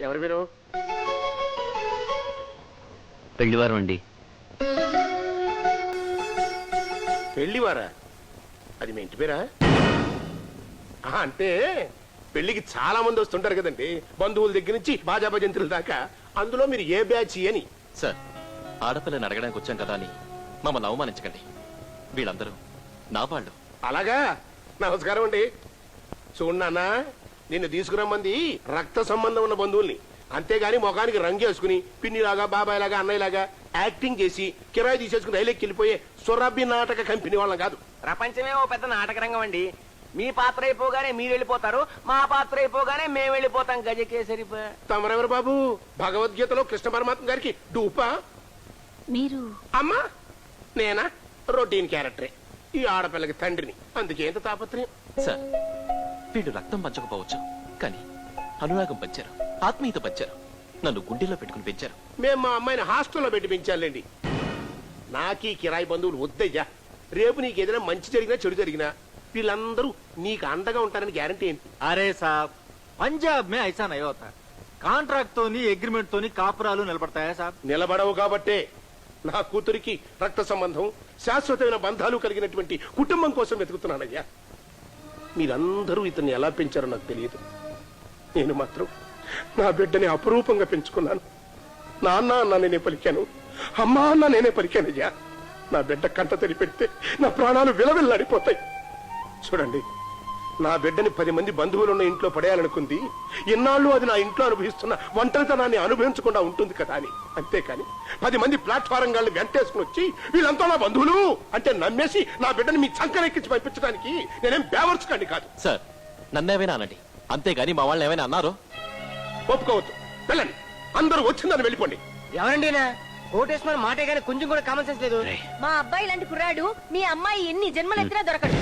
ఎవరు మీరు? పెళ్లివారం అండి. పెళ్లివారా? అది మీ ఇంటి పేరా? అంటే పెళ్లికి చాలా మంది వస్తుంటారు కదండి, బంధువుల దగ్గర నుంచి బాజా భజంతుల దాకా. అందులో మీరు ఏ బ్యాచ్ అని? సార్, ఆడపిల్లని అడగడానికి వచ్చాం కదా అని మమ్మల్ని అవమానించకండి. వీళ్ళందరూ నా వాళ్ళు. అలాగా? నమస్కారం అండి. చూడన్నా, నిన్ను తీసుకురమ్మంది రక్త సంబంధం ఉన్న బంధువుల్ని, అంతేగాని ముఖానికి రంగేసుకుని పిన్నిలాగా బాబాయ్లాగా అన్నయ్యలాగా యాక్టింగ్ చేసి కిరాయి తీసేసుకుని రైలెక్కి వెళ్ళిపోయే సురభి నాటక కంపెనీ వాళ్ళం కాదు. ప్రపంచమే ఓ పెద్ద నాటక రంగం అండి. మీ పాత్ర అయిపోగానే మీరు వెళ్ళిపోతారు, మా పాత్ర అయిపోగానే మేము వెళ్ళిపోతాం. గజకేసరి. తమరెవరు బాబు? భగవద్గీతలో కృష్ణ పరమాత్మ గారికి డూపా? మీరు? అమ్మా నేనా? రొటీన్ క్యారెక్టరే. ఈ ఆడపిల్లకి తండ్రిని, అందుకే ఎంత తాపత్రయం. సార్, వీళ్ళు రక్తం పంచకపోవచ్చు, కానీ అనురాగం పంచారు, ఆత్మీయత పంచారు, నన్ను గుండెల్లో పెట్టుకుని పెంచారు. మేము మా అమ్మాయిని హాస్టల్లో పెట్టి పెంచాలండి. నాకీ కిరాయి బంధువులు వద్దయ్యా. రేపు నీకు ఏదైనా మంచి జరిగినా చెడు జరిగినా వీళ్ళందరూ నీకు అండగా ఉంటారని గ్యారంటీ ఏంటి? అరే సాబ్, పంజాబ్ మే ఐసా నహీ హోతా. కాంట్రాక్ట్ తోని అగ్రిమెంట్ తోని కాపురాలు నిలబడతాయా సాబ్? నిలబడవు కాబట్టే నా కూతురికి రక్త సంబంధం, శాశ్వతమైన బంధాలు కలిగినటువంటి కుటుంబం కోసం వెతుకుతున్నానయ్యా. మీరందరూ ఇతన్ని ఎలా పెంచారో నాకు తెలియదు. నేను మాత్రం నా బిడ్డని అపురూపంగా పెంచుకున్నాను. నాన్న అన్న నేనే పలికాను, అమ్మా అన్న నేనే పలికానయ్యా. నా బిడ్డ కంట తడి పెడితే నా ప్రాణాలు విలవిల్లాడిపోతాయి. చూడండి, నా బిడ్డని 10 మంది బంధువులున్న ఇంట్లో పడేయాలనుకుంది. ఇన్నాళ్ళు అది నా ఇంట్లో అనుభవిస్తున్న ఒంటరితనాన్ని అనుభవించకుండా ఉంటుంది కదా అని. అంతేకాని 10 మంది ప్లాట్ఫారం గాళ్ళని వెంటేసుకుని వచ్చి వీళ్ళంతా నా బంధువులు అంటే నమ్మేసి నా బిడ్డని మీ చంకనెక్కించి పంపించడానికి నేనేం బేవర్చుకండి కాదు. సార్, నన్నేమైనా అనండి, అంతేగాని మా వాళ్ళని ఏమైనా అన్నారో ఒప్పుకోవద్దు. వెళ్ళండి, అందరూ వచ్చిందని వెళ్ళిపోండి. ఎవరండి? కోటేశ్వర మాటే గానీ కొంచెం కూడా కామన్ సెన్స్ లేదు. మా అబ్బాయి లాంటి కుర్రాడు మీ అమ్మాయి ఎన్ని జన్మలెత్తినా దొరకడు.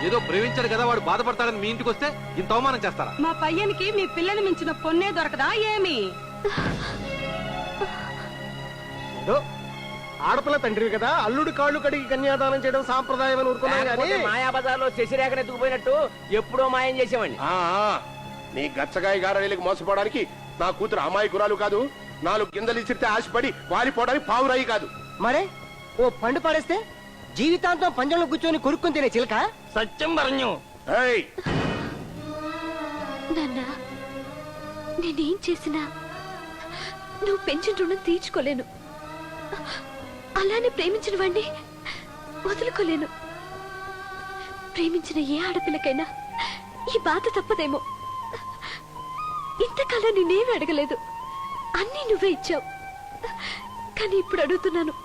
ఏదో ప్రేమించాడు కదా వాడు బాధపడతాడని మీ ఇంటికి వస్తే ఇంత అవమానం చేస్తారా? మా పయ్యనికి మీ పిల్లని మించిన పొన్నే దొరకదా ఏమి? ఏదో ఆడపిల్ల తండ్రి కదా, అల్లుడి కాళ్ళు కడిగి కన్యాదానం చేయడం సాంప్రదాయం అని ఊరుకున్నాను. మాయాబజార్లో శశిరేఖను ఎత్తుకుపోయినట్టు ఎప్పుడో మాయం చేసామండి. నీ గచ్చగాయ గారడీలకు మోసపోవడానికి నా కూతురు అమాయకురాలు కాదు. 4 గింజలు ఇచ్చితే ఆశపడి వాలిపోవడానికి పావురాయి కాదు. మరే ఓ పండు పాడేస్తే జీవితాంతం పంజంలో కూర్చొని కొరుక్కుని తినే చిలక. సత్యం వరణ్యం. నాన్న, నేనేం చేసినా నువ్వు పెంచిన రుణం తీర్చుకోలేను. అలానే ప్రేమించిన వాణ్ణి వదులుకోలేను. ప్రేమించిన ఏ ఆడపిల్లకైనా ఈ బాధ తప్పదేమో. ఇంతకాలం నేనేమి అడగలేదు, అన్నీ నువ్వే ఇచ్చావు. కానీ ఇప్పుడు అడుగుతున్నాను,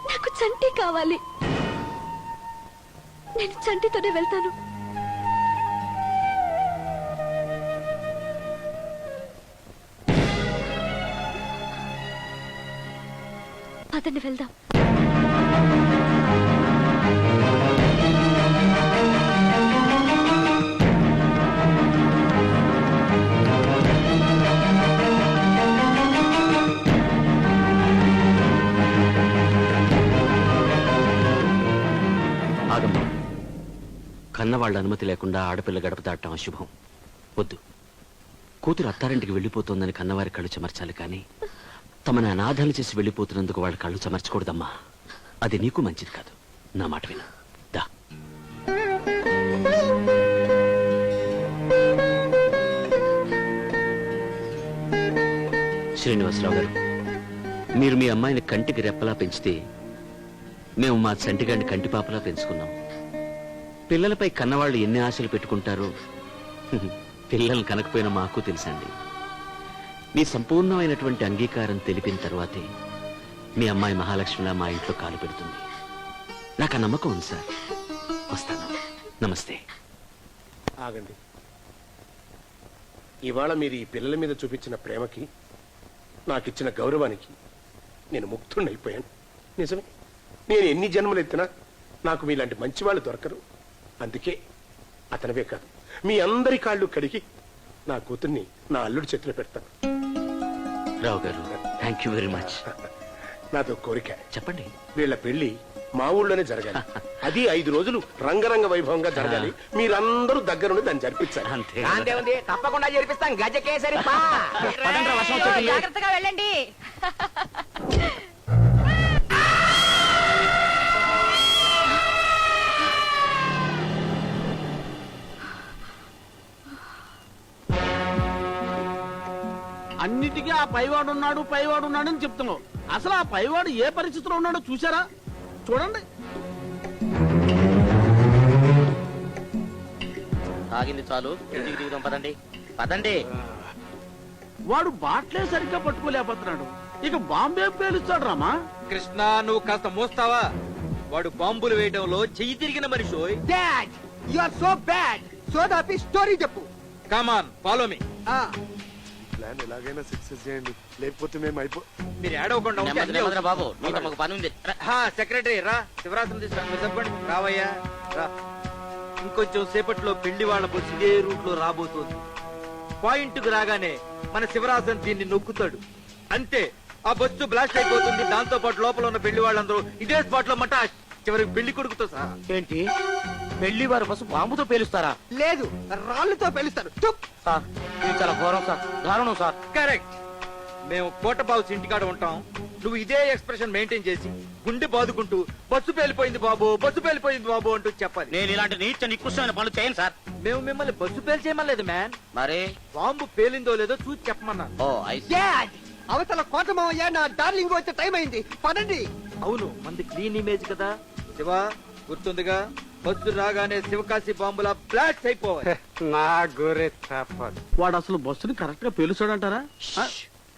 నాకు చంటి కావాలి. నేను చంటితోనే వెళ్తాను. పదండి వెళ్దాం. ఆగమ్మా, కన్నవాళ్ళ అనుమతి లేకుండా ఆడపిల్ల గడప దాటం అశుభం. వద్దు. కూతురు అత్తారింటికి వెళ్ళిపోతోందని కన్నవారి కళ్ళు చెమర్చాలి, కానీ తమని అనాథాలు చేసి వెళ్ళిపోతున్నందుకు వాళ్ళ కళ్ళు చెమర్చకూడదమ్మా. అది నీకు మంచిది కాదు. నా మాట విను. దా. శ్రీనివాసరావు గారు, మీరు మీ అమ్మాయిని కంటికి రెప్పలా పెంచితే మేము మా చంటిగాడిని కంటిపాపలా పెంచుకున్నాం. పిల్లలపై కన్నవాళ్ళు ఎన్ని ఆశలు పెట్టుకుంటారో పిల్లలు కనకపోయినా మాకు తెలుసండి. మీ సంపూర్ణమైనటువంటి అంగీకారం తెలిపిన తర్వాతే మీ అమ్మాయి మహాలక్ష్మిలా మా ఇంట్లో కాలు పెడుతుంది. నాకు ఆ నమ్మకం ఉంది సార్. వస్తాను. నమస్తే. ఆగండి. ఇవాళ మీరు ఈ పిల్లల మీద చూపించిన ప్రేమకి, నాకిచ్చిన గౌరవానికి నేను ముక్తుడైపోయాను. నిజమే, నేను ఎన్ని జన్మలు ఎత్తినా నాకు మీలాంటి మంచి వాళ్ళు దొరకరు. అందుకే అతనివే కాదు, మీ అందరి కాళ్ళు కడిగి నా కూతుర్ని నా అల్లుడి చేతిలో పెడతాను. రావు గారు, థ్యాంక్ యూ వెరీ మచ్. నాదో కోరిక. చెప్పండి. వీళ్ళ పెళ్లి మా ఊళ్ళోనే జరగాలి. అది 5 రోజులు రంగరంగ వైభవంగా జరగాలి. మీరందరూ దగ్గరుండి దాన్ని జరిపించాలి. అంతే. అంతేముంది, తప్పకుండా జరిపిస్తాం. గజకేసరి పా. పదండ్రా, వర్షం వచ్చేస్తుంది. జాగ్రత్తగా వెళ్ళండి. అన్నిటికీ ఆ పైవాడు ఉన్నాడు అని చెప్తున్నావు. అసలు ఆ పైవాడు ఏ పరిస్థితిలో ఉన్నాడో చూసారా? చూడండి. తాగింది చాలు, ఇంటికి దిగుదాం. పదండి పదండి. వాడు బాట్లే సరిగ్గా పట్టుకోలేకపోతున్నాడు, ఇక బాంబే పేలుస్తాడు రామా. కృష్ణ, నువ్వు కాస్త మోస్తావా? వాడు బాంబులు వేయడంలో చెయ్యి తిరిగిన మనిషి. Dad, you are so bad. సోదాపి స్టోరీ చెప్పు. Come on, follow me. ప్లాన్ ఎలాగైనా సక్సెస్ చేయండి, లేకపోతే మేము మీరు ఏడవకుండా ఉంటే నెమ్మది అన్నీ నెమ్మదిరా బాబు, నీతో మాకు పని ఉంది. హా, సెక్రటరీ రా, శివరాత్రి తీసుకురా. చెప్పండి, రావయ్యా రా. ఇంకొంచెం సేపట్లో పెళ్లి వాళ్ళ బస్సు ఇదే రూట్ లో రాబోతోంది. పాయింట్ కు రాగానే మన శివరాజన్ దీన్ని నొక్కుతాడు. అంతే, ఆ బస్సు బ్లాస్ట్ అయిపోతుంది. దాంతో పాటు లోపల ఉన్న పెళ్లి వాళ్ళందరూ ఇదే స్పాట్ లో మట చివరికి పెళ్లి కొడుకుతో సహా. ఏంటి, పెళ్లి వారి బస్సు బాంబుతో పేలుస్తారా? లేదు, రాళ్ళతో పెలుస్తారు. చుప్. సార్, ఇది చాలా ఘోరం సార్, దారుణం సార్. కరెక్ట్. మేము కోటబాబు ఇంటికాడ ఉంటాం. నువ్వు ఇదే ఎక్స్ప్రెషన్ మెయింటైన్ చేసి గుండె బాదుకుంటూ బస్సు పేలిపోయింది బాబు, బస్సు పేలిపోయింది బాబు అంటూ చెప్పాలి. నేను ఇలాంటి నీచ నికృష్టమైన పనులు చేయను సార్. మేము మిమ్మల్ని బస్సు పేల్చేయమలేదు మ్యాన్. మరి బాంబు పేలిందో లేదో చూసి చెప్పమన్నాను. ఓ ఐ సీ. డాడ్, అవతల కోటమావయ్య నా డార్లింగ్ వచ్చే టైం అయింది. పదండి. అవును, మంది క్లీన్ ఇమేజ్ కదా. శివ, గుర్తుందిగా, బస్సు రాగానే శివకాశి బాంబులా బ్లాస్ట్ అయిపోవాలి. నా గోరే తప్పదు. వాడు అసలు బస్సుని కరెక్ట్ గా పేలుస్తాడంటారా?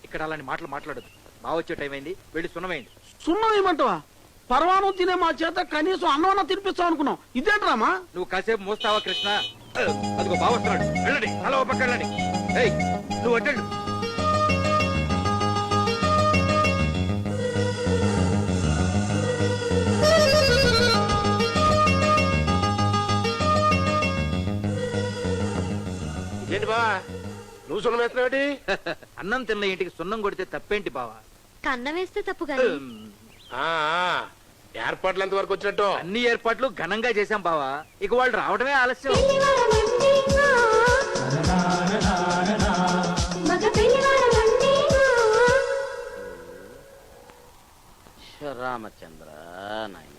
ఇక్కడ అలాంటి మాటలు మాట్లాడదు. బాగా వచ్చే టైం అయింది, వెళ్ళి సున్నమైంది. సున్నం ఏమంటావా? పరవానం తినే మా చేత కనీసం అన్నం తినిపిస్తాం అనుకున్నాం, ఇదేంట్రామా? నువ్వు కాసేపు మోస్తావా కృష్ణ? అదిగో బాగా వస్తున్నాడు. వెళ్ళండి, అలా ఓ పక్క వెళ్ళండి. ఏయ్, నువ్వు అటెండు. ఏంటి బా, నువ్వు సున్నం వేస్తున్నావేటి? అన్నం తిన్న ఇంటికి సున్నం కొడితే తప్పేంటి బావా? కన్న వేస్తే తప్పు గాని ఆ, ఏర్పాట్లు ఎంత వరకు వచ్చినట్టు? అన్ని ఏర్పాట్లు ఘనంగా చేశాం బావా. ఇక వాళ్ళు రావడమే ఆలస్యం. రామచంద్ర నాయన,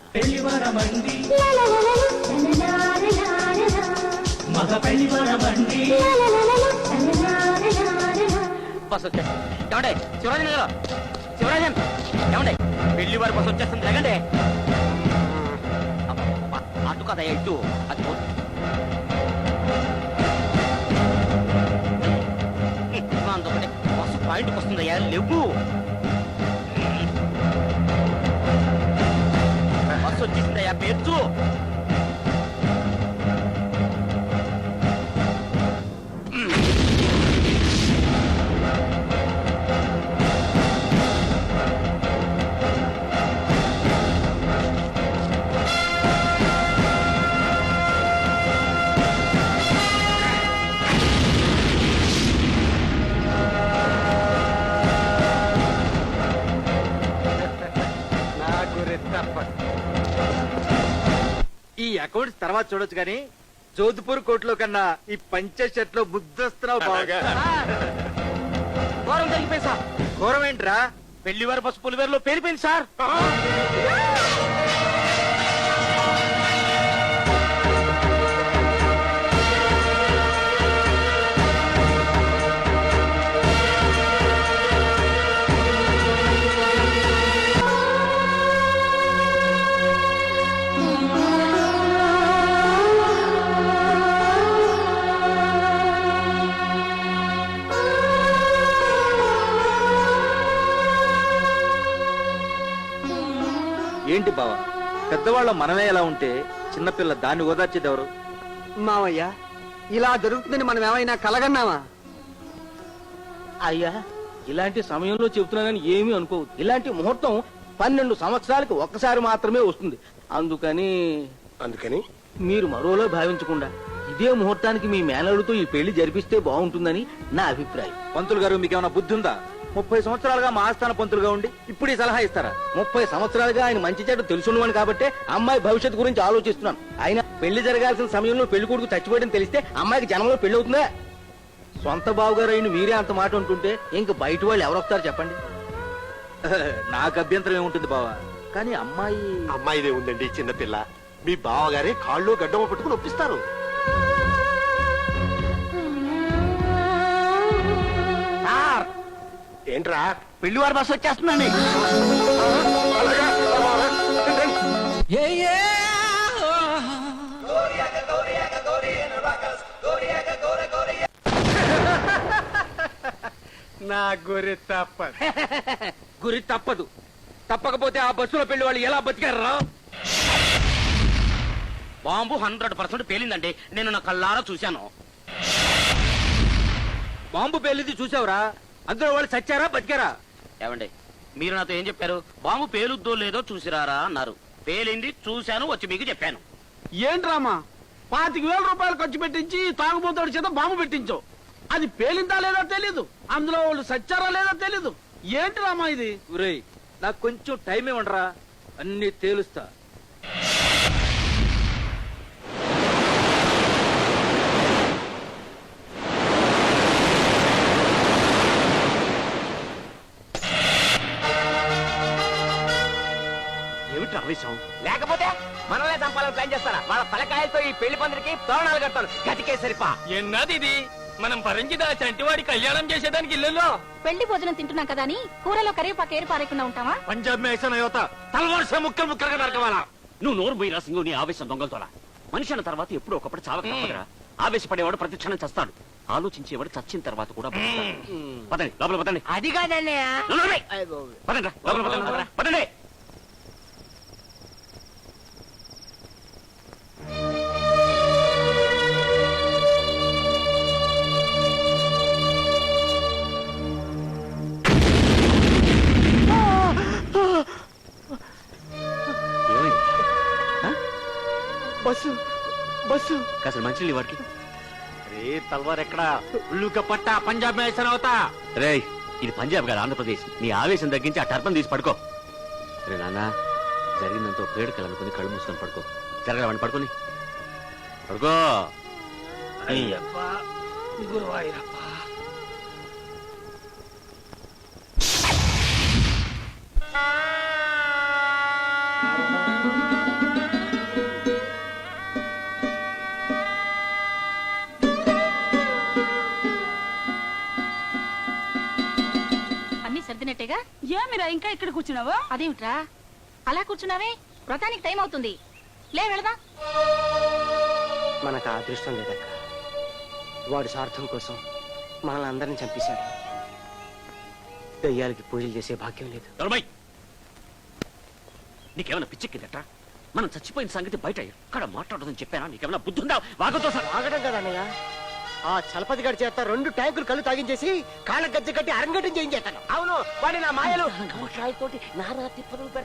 బస్ వచ్చేస్తుంది. ఏమండే శివరాజన్ గారు, శివరాజన్ ఏమండే, పెళ్లి వారి బస్ వచ్చేస్తుంది, లేకండి. అటు కదా ఇటు, అది అందుకని బస్సు పాయింట్కి వస్తుందయ్యా, లేవు. బస్సు వచ్చేసిందయ్యా, పేర్చు. ఈ అకౌంట్స్ తర్వాత చూడొచ్చు కానీ జోధ్పూర్ కోర్టులో కన్నా ఈ పంచ షర్ట్ లో బుద్ధస్తున్నావు బాగా. ఘోరం జరిగిపోయింది సార్. ఘోరం ఏంట్రా? పెళ్లి వారి బస్సు పులివేరులో పేలిపోయింది సార్. ఏంటి బావా, పెద్దవాళ్ళ మనమే ఎలా ఉంటే చిన్నపిల్ల దాన్ని ఓదార్చేది ఎవరు? మావయ్య, ఇలా జరుగుతుందని మనం ఏమైనా కలగన్నావా? అయ్యా, ఇలాంటి సమయంలో చెబుతున్నానని ఏమీ అనుకోవద్దు. ఇలాంటి ముహూర్తం 12 సంవత్సరాలకి ఒక్కసారి మాత్రమే వస్తుంది. అందుకని మీరు మరోలో భావించకుండా ఇదే ముహూర్తానికి మీ మేనలుడితో ఈ పెళ్లి జరిపిస్తే బాగుంటుందని నా అభిప్రాయం. పంతులు గారు, మీకేమైనా బుద్ధి ఉందా? 30 సంవత్సరాలుగా మా ఆస్థాన పంతులుగా ఉండి ఇప్పుడు ఈ సలహా ఇస్తారా? 30 సంవత్సరాలుగా ఆయన మంచి చెడు తెలుసున్నవాడు కాబట్టి అమ్మాయి భవిష్యత్తు గురించి ఆలోచిస్తున్నాను. ఆయన పెళ్లి జరగాల్సిన సమయంలో పెళ్లి కొడుకు చచ్చిపోయడం తెలిస్తే అమ్మాయికి జనంలో పెళ్లి అవుతుందా? సొంత బావుగారు అయిన మీరే అంత మాట ఉంటుంటే ఇంక బయట వాళ్ళు ఎవరొస్తారు చెప్పండి? నాకు అభ్యంతరం ఏముంటుంది బావా, కానీ అమ్మాయిదే ఉందండి చిన్నపిల్ల. మీ బావగారే కాళ్ళు గడ్డమ పట్టుకుని ఒప్పిస్తారు. ఏంట్రా? పెళ్లి వారి బస్సు వచ్చేస్తుందండి. అలాగా? నా గురి తప్పదు. గురి తప్పదు. తప్పకపోతే ఆ బస్సులో పెళ్లి వాళ్ళు ఎలా బతికారా? బాంబు 100% పేలిందండి. నేను నా కళ్ళారా చూశాను. బాంబు పేలింది చూసావురా? అందులో వాళ్ళు చచ్చారా బతికారా? ఏమండి, మీరు నాతో ఏం చెప్పారు? బాంబు పేలుద్దో లేదో చూసిరారా అన్నారు. పేలింది చూశాను, వచ్చి మీకు చెప్పాను. ఏంట్రామా 25,000 రూపాయలు ఖర్చు పెట్టించి తాగుబోతాడు చేత బాంబు పెట్టించావు. అది పేలిందా లేదో తెలీదు, అందులో వాళ్ళు సచ్చారా లేదో తెలీదు. ఏంటి రామా ఇది? ఒరేయ్, నాకు కొంచెం టైం ఇవ్వండిరా, అన్ని తేలుస్తా. ఏమిటి ఆవేశం? లేకపోతే మనల్నే చంపాలని ప్లాన్ చేస్తారా? వాళ్ళ తలకాయలతో ఈ పెళ్లి పందిరికి తోరణాలు కడతాను. గతికే సరిపా. ఎన్నది ఇది? మనం పరించి చంటివాడి కళ్యాణం చేసేదానికి ఇల్లులో పెళ్లి భోజనం తింటున్నాం కదా అని కూరలో కరివేపాకు ఏరి పారేకుండా ఉంటావా? పంజాబ్ మేసన యువత తలవర్ష ముక్కలు ముక్కలుగా నరకవాలా? నువ్వు నోరు పోయిరా సింగు, నీ ఆవేశం దొంగలతోలా. మనిషి అన్న తర్వాత ఎప్పుడో ఒకప్పుడు చావక తప్పదురా. ఆవేశపడేవాడు ప్రతి క్షణం చస్తాడు, ఆలోచించేవాడు చచ్చిన తర్వాత కూడా బతుకుతాడు. పదండి లోపల పదండి. అది కాదన్నయ్య. పదండి లోపల పదండి పదండి. బస్సు బస్సు కాస్త మంచి వాడికి. రే తల్వార్ ఎక్కడా? పట్టా పంజాబ్ మేసన అవుతా. రే ఇది పంజాబ్ కాదు, ఆంధ్రప్రదేశ్. నీ ఆవేశం తగ్గించి ఆ టర్పం తీసి పడుకో. రే నాన్న, జరిగిందంతా పేడుకలు అనుకుని కళ్ళు మూసుకొని పడుకో. జరగలవని పడుకొని పడుకో. అన్ని సర్దినట్టేగా? ఏమిరా ఇంకా ఇక్కడ కూర్చున్నావు? అదేమిట్రా అలా కూర్చున్నావే? వ్రతానికి టైం అవుతుంది, లే వెళదాం. మనకు అదృష్టం లేదక్క. వాడు స్వార్థం కోసం మనల్ని అందరిని చంపేశాడు. దయ్యాలకి పూజలు చేసే భాగ్యం లేదు. నీకేమైనా పిచ్చెక్కిందట? మనం చచ్చిపోయిన సంగతి బయట ఎక్కడ మాట్లాడదని చెప్పానా? నీకేమైనా బుద్ధుందా? వాగతో ఆగడం కదా అన్నయ్య. ఆ చలపతి గడి చేత 2 ట్యాంకులు కళ్ళు తాగించేసి కాళ్ళ గజ్జ కట్టి అరంగేటం చేయించేస్తాను. అవును, వాడి నా మాయలు నారా తిప్పలు పెడతా.